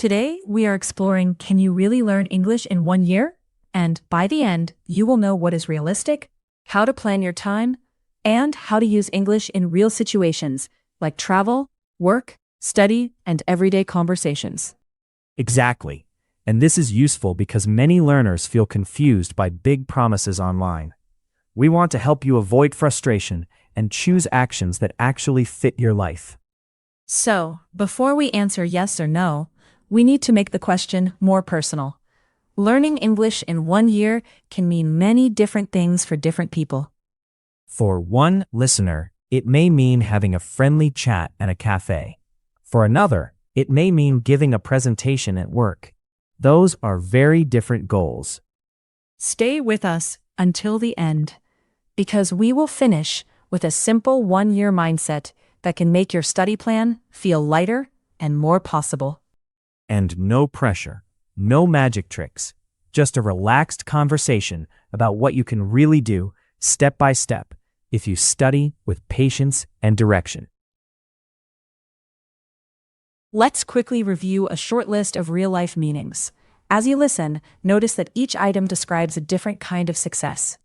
Today, we are exploring, can you really learn English in 1 year? And by the end, you will know what is realistic, how to plan your time, and how to use English in real situations like travel, work, study, and everyday conversations. Exactly. And this is useful because many learners feel confused by big promises online. We want to help you avoid frustration and choose actions that actually fit your life. So, before we answer yes or no, we need to make the question more personal. Learning English in 1 year can mean many different things for different people. For one listener, it may mean having a friendly chat at a cafe. For another, it may mean giving a presentation at work. Those are very different goals. Stay with us until the end, because we will finish with a simple 1 year mindset that can make your study plan feel lighter and more possible. And no pressure, no magic tricks, just a relaxed conversation about what you can really do step by step if you study with patience and direction. Let's quickly review a short list of real-life meanings. As you listen, notice that each item describes a different kind of success.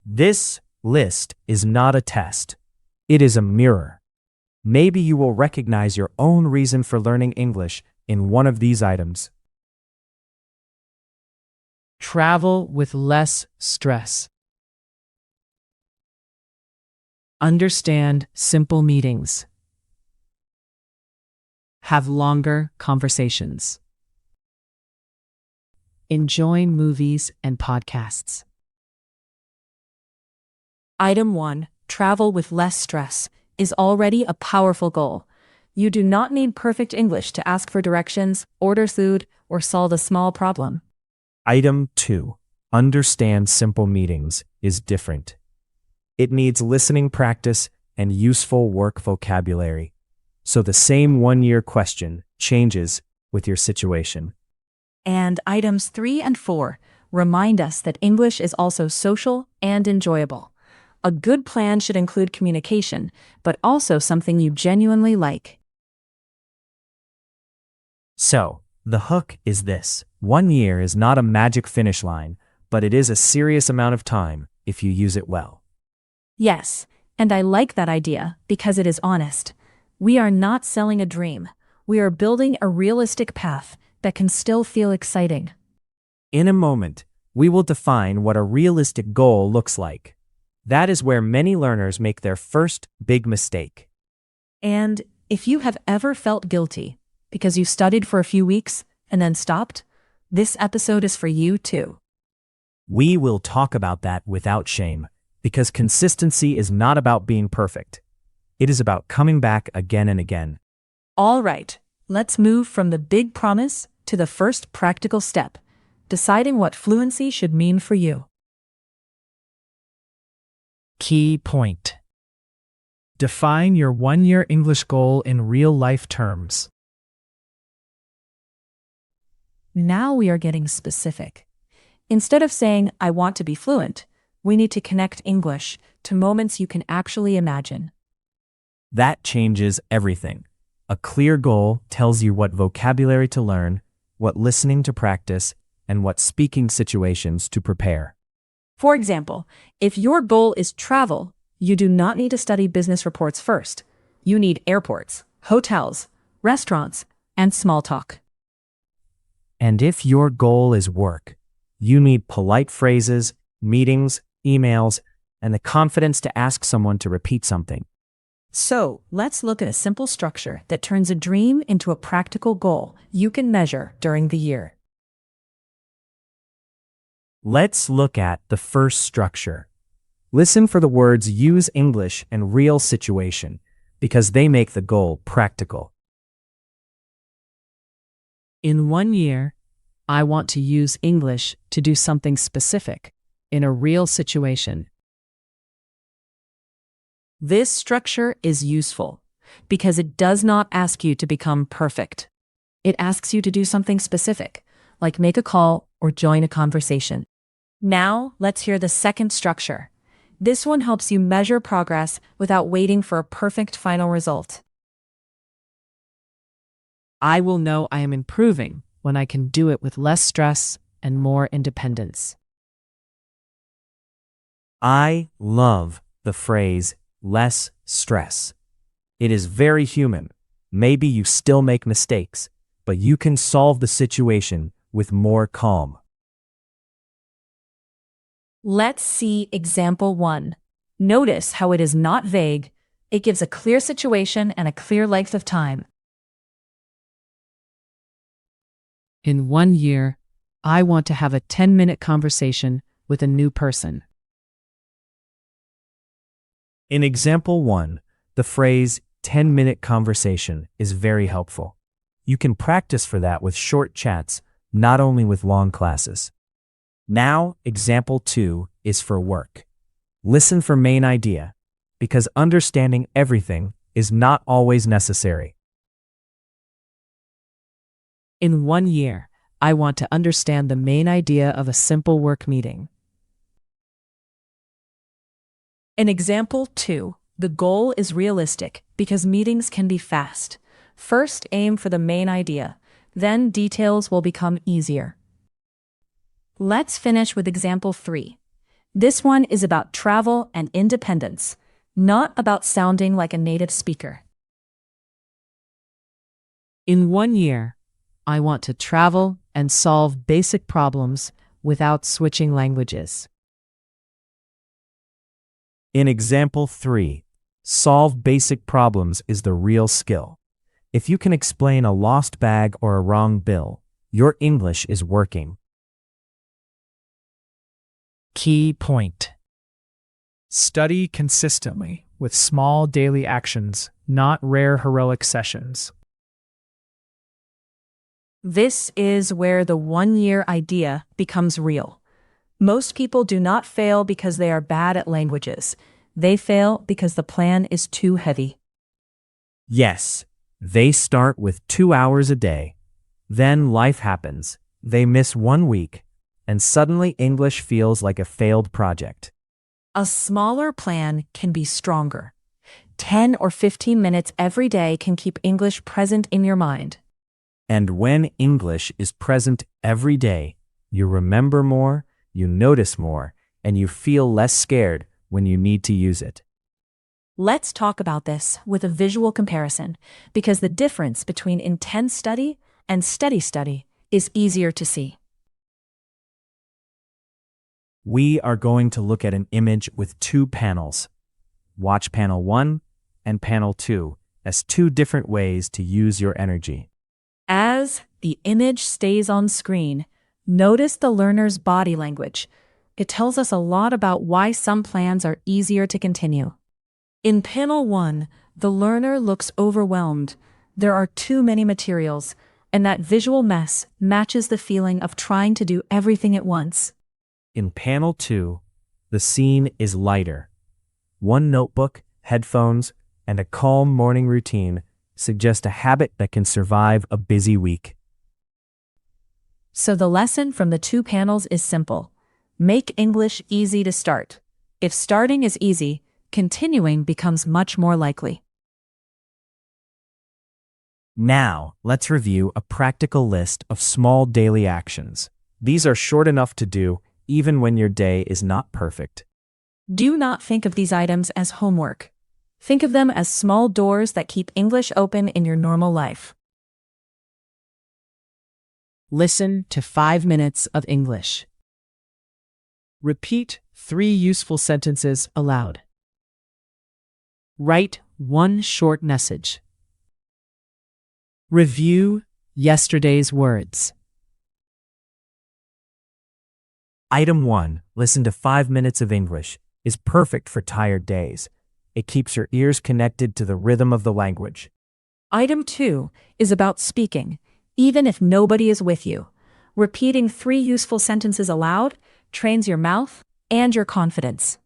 This list is not a test. It is a mirror. Maybe you will recognize your own reason for learning English in one of these items. Travel with less stress. Understand simple meetings. Have longer conversations. Enjoy movies and podcasts. Item 1, travel with less stress, is already a powerful goal. You do not need perfect English to ask for directions, order food, or solve a small problem. Item 2, understand simple meanings, is different. It needs listening practice and useful work vocabulary. So the same 1 year question changes with your situation. And items 3 and 4 remind us that English is also social and enjoyable. A good plan should include communication, but also something you genuinely like. So, the hook is this. 1 year is not a magic finish line, but it is a serious amount of time if you use it well. Yes, and I like that idea because it is honest. We are not selling a dream. We are building a realistic path that can still feel exciting. In a moment, we will define what a realistic goal looks like. That is where many learners make their first big mistake. And if you have ever felt guilty because you studied for a few weeks and then stopped, this episode is for you too. We will talk about that without shame, because consistency is not about being perfect. It is about coming back again and again. All right, let's move from the big promise to the first practical step, deciding what fluency should mean for you. Key point. Define your 1 year English goal in real-life terms. Now we are getting specific. Instead of saying, I want to be fluent, we need to connect English to moments you can actually imagine. That changes everything. A clear goal tells you what vocabulary to learn, what listening to practice, and what speaking situations to prepare. For example, if your goal is travel, you do not need to study business reports first. You need airports, hotels, restaurants, and small talk. And if your goal is work, you need polite phrases, meetings, emails, and the confidence to ask someone to repeat something. So, let's look at a simple structure that turns a dream into a practical goal you can measure during the year. Let's look at the first structure. Listen for the words use English and real situation, because they make the goal practical. In 1 year, I want to use English to do something specific in a real situation. This structure is useful because it does not ask you to become perfect. It asks you to do something specific, like make a call or join a conversation. Now, let's hear the second structure. This one helps you measure progress without waiting for a perfect final result. I will know I am improving when I can do it with less stress and more independence. I love the phrase less stress. It is very human. Maybe you still make mistakes, but you can solve the situation with more calm. Let's see example 1. Notice how it is not vague. It gives a clear situation and a clear length of time. In 1 year, I want to have a 10-minute conversation with a new person. In example 1, the phrase 10-minute conversation is very helpful. You can practice for that with short chats, not only with long classes. Now, example 2 is for work. Listen for main idea, because understanding everything is not always necessary. In 1 year, I want to understand the main idea of a simple work meeting. In example 2, the goal is realistic because meetings can be fast. First, aim for the main idea, then details will become easier. Let's finish with example 3. This one is about travel and independence, not about sounding like a native speaker. In 1 year, I want to travel and solve basic problems without switching languages. In example 3, solve basic problems is the real skill. If you can explain a lost bag or a wrong bill, your English is working. Key point. Study consistently with small daily actions, not rare heroic sessions. This is where the 1-year idea becomes real. Most people do not fail because they are bad at languages. They fail because the plan is too heavy. Yes, they start with 2 hours a day. Then life happens. They miss 1 week, and suddenly English feels like a failed project. A smaller plan can be stronger. 10 or 15 minutes every day can keep English present in your mind. And when English is present every day, you remember more, you notice more, and you feel less scared when you need to use it. Let's talk about this with a visual comparison, because the difference between intense study and steady study is easier to see. We are going to look at an image with 2 panels. Watch panel 1 and panel 2 as 2 different ways to use your energy. As the image stays on screen, notice the learner's body language. It tells us a lot about why some plans are easier to continue. In panel 1, the learner looks overwhelmed. There are too many materials, and that visual mess matches the feeling of trying to do everything at once. In panel 2, the scene is lighter. 1 notebook, headphones, and a calm morning routine suggest a habit that can survive a busy week. So the lesson from the 2 panels is simple. Make English easy to start. If starting is easy, continuing becomes much more likely. Now, let's review a practical list of small daily actions. These are short enough to do even when your day is not perfect. Do not think of these items as homework. Think of them as small doors that keep English open in your normal life. Listen to 5 minutes of English. Repeat 3 useful sentences aloud. Write 1 short message. Review yesterday's words. Item 1, listen to 5 minutes of English, is perfect for tired days. It keeps your ears connected to the rhythm of the language. Item 2 is about speaking, even if nobody is with you. Repeating 3 useful sentences aloud trains your mouth and your confidence.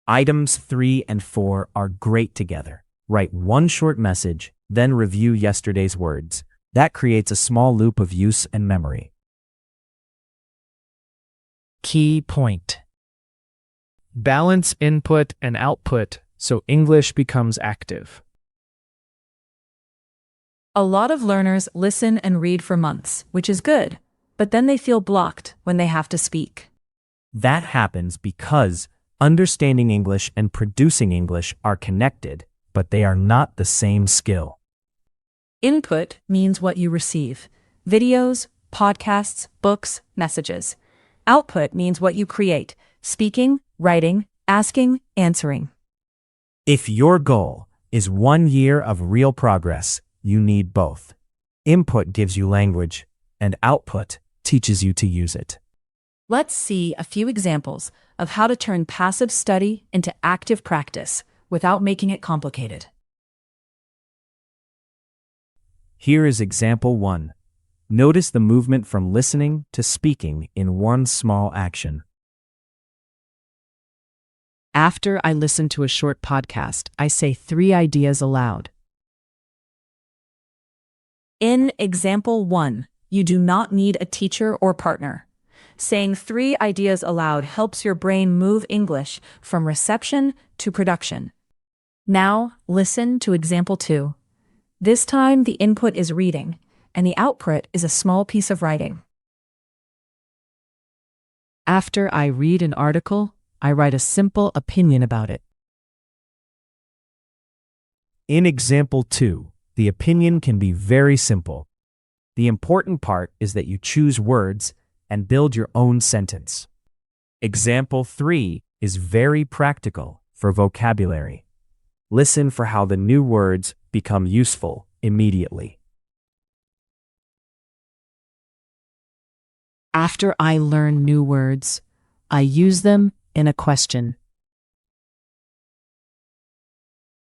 Items 3 and 4 are great together. Write 1 short message, then review yesterday's words. That creates a small loop of use and memory. Key point. Balance input and output so English becomes active. A lot of learners listen and read for months, which is good, but then they feel blocked when they have to speak. That happens because understanding English and producing English are connected, but they are not the same skill. Input means what you receive: videos, podcasts, books, messages. Output means what you create: speaking, writing, asking, answering. If your goal is 1 year of real progress, you need both. Input gives you language, and output teaches you to use it. Let's see a few examples of how to turn passive study into active practice without making it complicated. Here is example 1. Notice the movement from listening to speaking in one small action. After I listen to a short podcast, I say 3 ideas aloud. In example 1, you do not need a teacher or partner. Saying 3 ideas aloud helps your brain move English from reception to production. Now, listen to example 2. This time, the input is reading, and the output is a small piece of writing. After I read an article, I write a simple opinion about it. In example 2, the opinion can be very simple. The important part is that you choose words and build your own sentence. Example 3 is very practical for vocabulary. Listen for how the new words become useful immediately. After I learn new words, I use them in a question.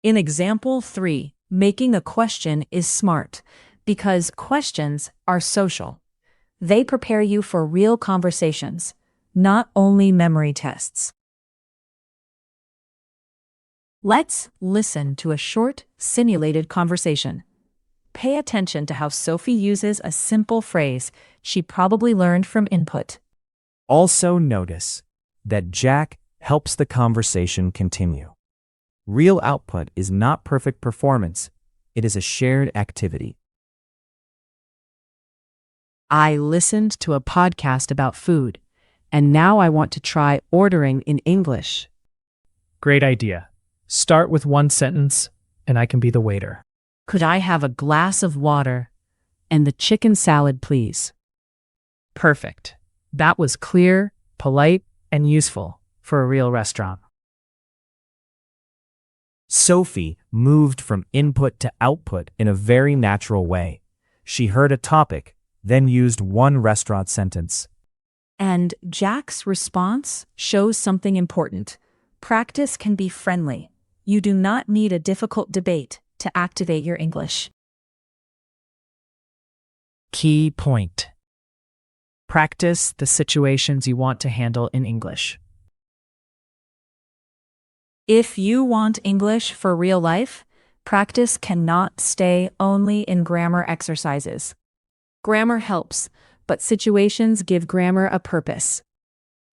In example 3, making a question is smart because questions are social. They prepare you for real conversations, not only memory tests. Let's listen to a short, simulated conversation. Pay attention to how Sophie uses a simple phrase she probably learned from input. Also notice that Jack helps the conversation continue. Real output is not perfect performance. It is a shared activity. I listened to a podcast about food, and now I want to try ordering in English. Great idea. Start with 1 sentence, and I can be the waiter. Could I have a glass of water and the chicken salad, please? Perfect. That was clear, polite, and useful for a real restaurant. Sophie moved from input to output in a very natural way. She heard a topic, then used 1 restaurant sentence. And Jack's response shows something important. Practice can be friendly. You do not need a difficult debate to activate your English. Key point. Practice the situations you want to handle in English. If you want English for real life, practice cannot stay only in grammar exercises. Grammar helps, but situations give grammar a purpose.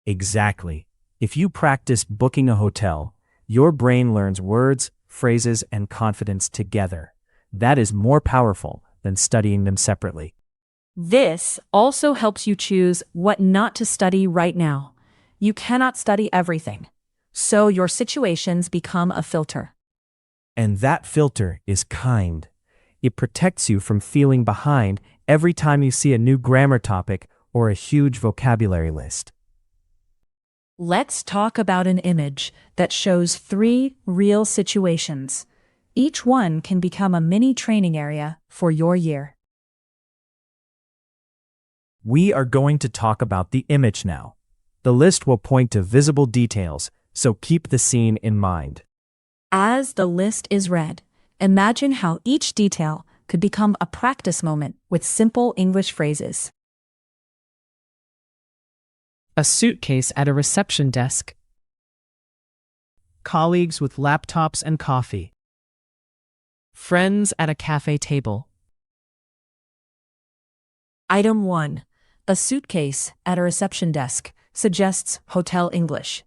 Exactly. If you practice booking a hotel, your brain learns words, phrases, and confidence together. That is more powerful than studying them separately. This also helps you choose what not to study right now. You cannot study everything, so your situations become a filter. And that filter is kind. It protects you from feeling behind every time you see a new grammar topic or a huge vocabulary list. Let's talk about an image that shows 3 real situations. Each one can become a mini training area for your year. We are going to talk about the image now. The list will point to visible details, so keep the scene in mind. As the list is read, imagine how each detail could become a practice moment with simple English phrases. A suitcase at a reception desk. Colleagues with laptops and coffee. Friends at a cafe table. Item 1. A suitcase at a reception desk suggests hotel English.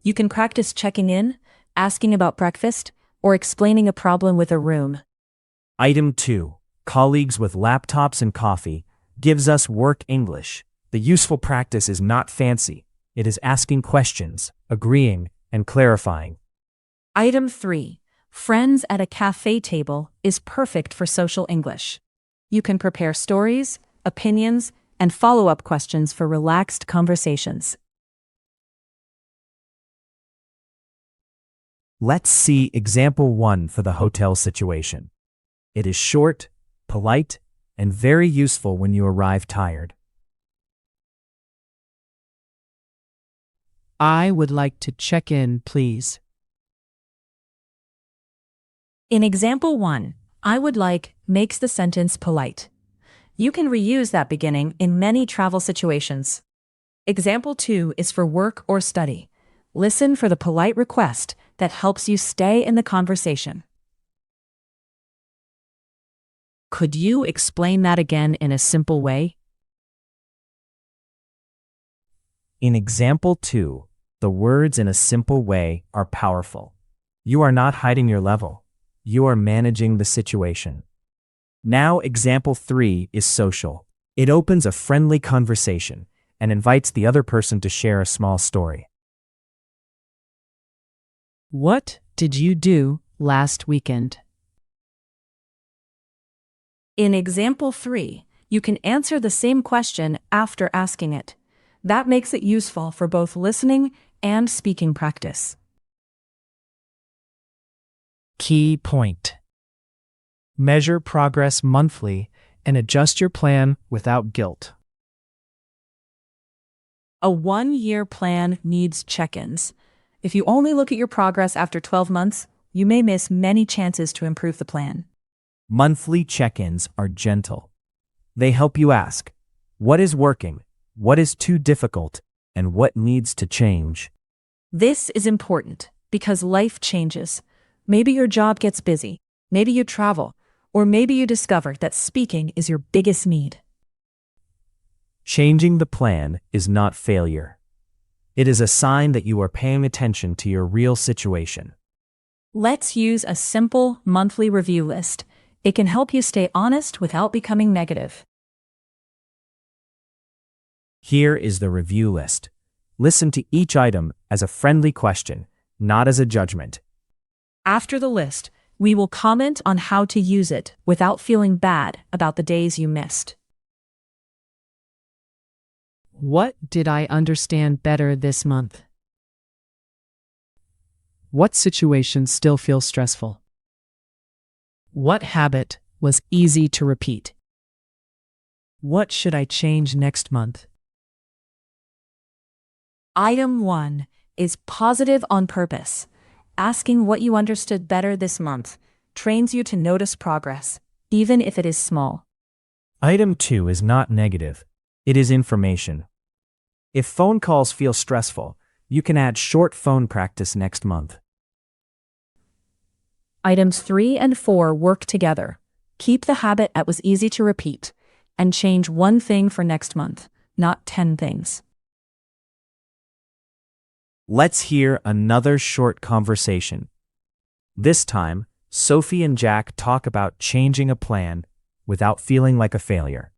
You can practice checking in, asking about breakfast, or explaining a problem with a room. Item 2. colleagues with laptops and coffee, gives us work English. The useful practice is not fancy. It is asking questions, agreeing, and clarifying. Item 3. Friends at a cafe table is perfect for social English. You can prepare stories, opinions, and follow-up questions for relaxed conversations. Let's see example 1 for the hotel situation. It is short, polite, and very useful when you arrive tired. I would like to check in, please. In example 1, I would like makes the sentence polite. You can reuse that beginning in many travel situations. Example 2 is for work or study. Listen for the polite request that helps you stay in the conversation. Could you explain that again in a simple way? In example 2, the words in a simple way are powerful. You are not hiding your level. You are managing the situation. Now example 3 is social. It opens a friendly conversation and invites the other person to share a small story. What did you do last weekend? In example 3, you can answer the same question after asking it. That makes it useful for both listening and speaking practice. Key point. Measure progress monthly and adjust your plan without guilt. A 1-year plan needs check-ins. If you only look at your progress after 12 months, you may miss many chances to improve the plan. Monthly check-ins are gentle. They help you ask, what is working, what is too difficult, and what needs to change. This is important because life changes. Maybe your job gets busy, maybe you travel, or maybe you discover that speaking is your biggest need. Changing the plan is not failure. It is a sign that you are paying attention to your real situation. Let's use a simple monthly review list. It can help you stay honest without becoming negative. Here is the review list. Listen to each item as a friendly question, not as a judgment. After the list, we will comment on how to use it without feeling bad about the days you missed. What did I understand better this month? What situation still feels stressful? What habit was easy to repeat? What should I change next month? Item 1 is positive on purpose. Asking what you understood better this month trains you to notice progress, even if it is small. Item 2 is not negative. It is information. If phone calls feel stressful, you can add short phone practice next month. Items 3 and 4 work together. Keep the habit that was easy to repeat, and change one thing for next month, not 10 things. Let's hear another short conversation. This time, Sophie and Jack talk about changing a plan without feeling like a failure.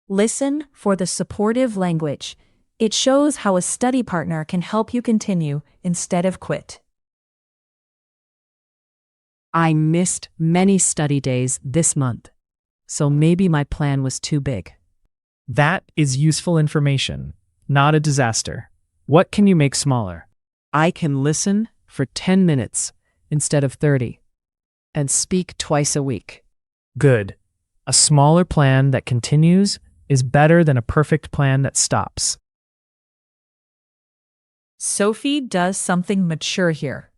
Listen for the supportive language. It shows how a study partner can help you continue instead of quit. I missed many study days this month, so maybe my plan was too big. That is useful information, not a disaster. What can you make smaller? I can listen for 10 minutes instead of 30 and speak twice a week. Good. A smaller plan that continues is better than a perfect plan that stops. Sophie does something mature here.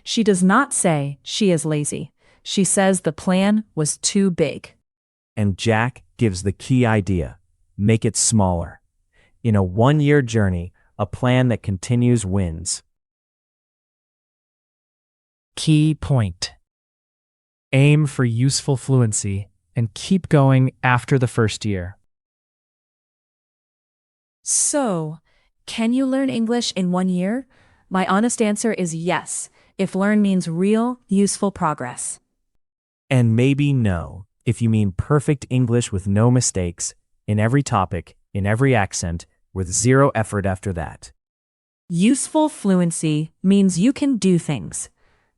She does not say she is lazy. She says the plan was too big. And Jack gives the key idea: make it smaller. In a 1-year journey, a plan that continues wins. Key point. Aim for useful fluency and keep going after the first year. So, can you learn English in 1 year? My honest answer is yes, if learn means real, useful progress. And maybe no, If you mean perfect English with no mistakes, in every topic, in every accent, with zero effort after that. Useful fluency means you can do things.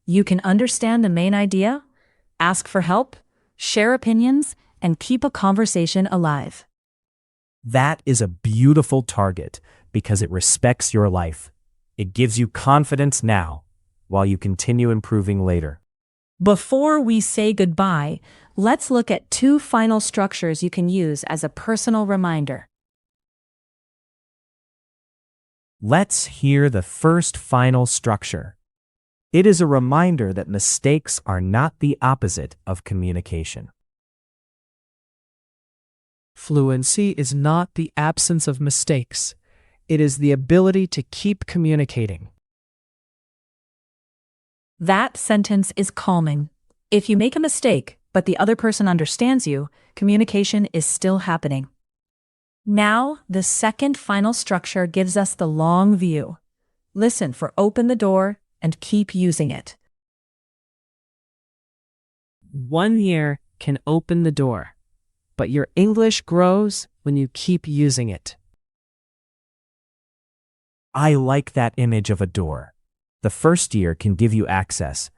You can understand the main idea, ask for help, share opinions, and keep a conversation alive. That is a beautiful target because it respects your life. It gives you confidence now while you continue improving later. Before we say goodbye, let's look at 2 final structures you can use as a personal reminder. Let's hear the first final structure. It is a reminder that mistakes are not the opposite of communication. Fluency is not the absence of mistakes. It is the ability to keep communicating. That sentence is calming. If you make a mistake, but the other person understands you, communication is still happening. Now, the second final structure gives us the long view. Listen for open the door and keep using it. 1 year can open the door, but your English grows when you keep using it. I like that image of a door. The first year can give you access,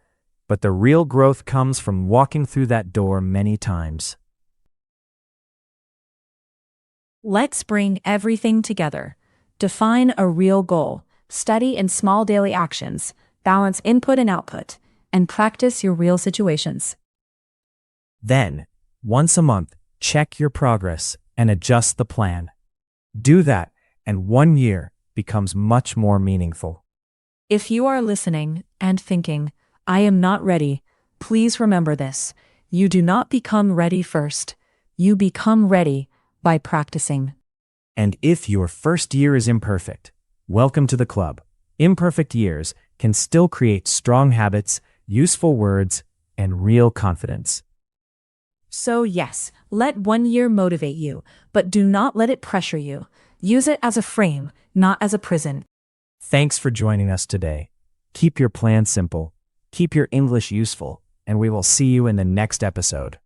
but the real growth comes from walking through that door many times. Let's bring everything together. Define a real goal, study in small daily actions, balance input and output, and practice your real situations. Then, once a month, check your progress and adjust the plan. Do that, and 1 year becomes much more meaningful. If you are listening and thinking, I am not ready, please remember this. You do not become ready first. You become ready by practicing. And if your first year is imperfect, welcome to the club. Imperfect years can still create strong habits, useful words, and real confidence. So yes, let 1 year motivate you, but do not let it pressure you. Use it as a frame, not as a prison. Thanks for joining us today. Keep your plan simple, keep your English useful, and we will see you in the next episode.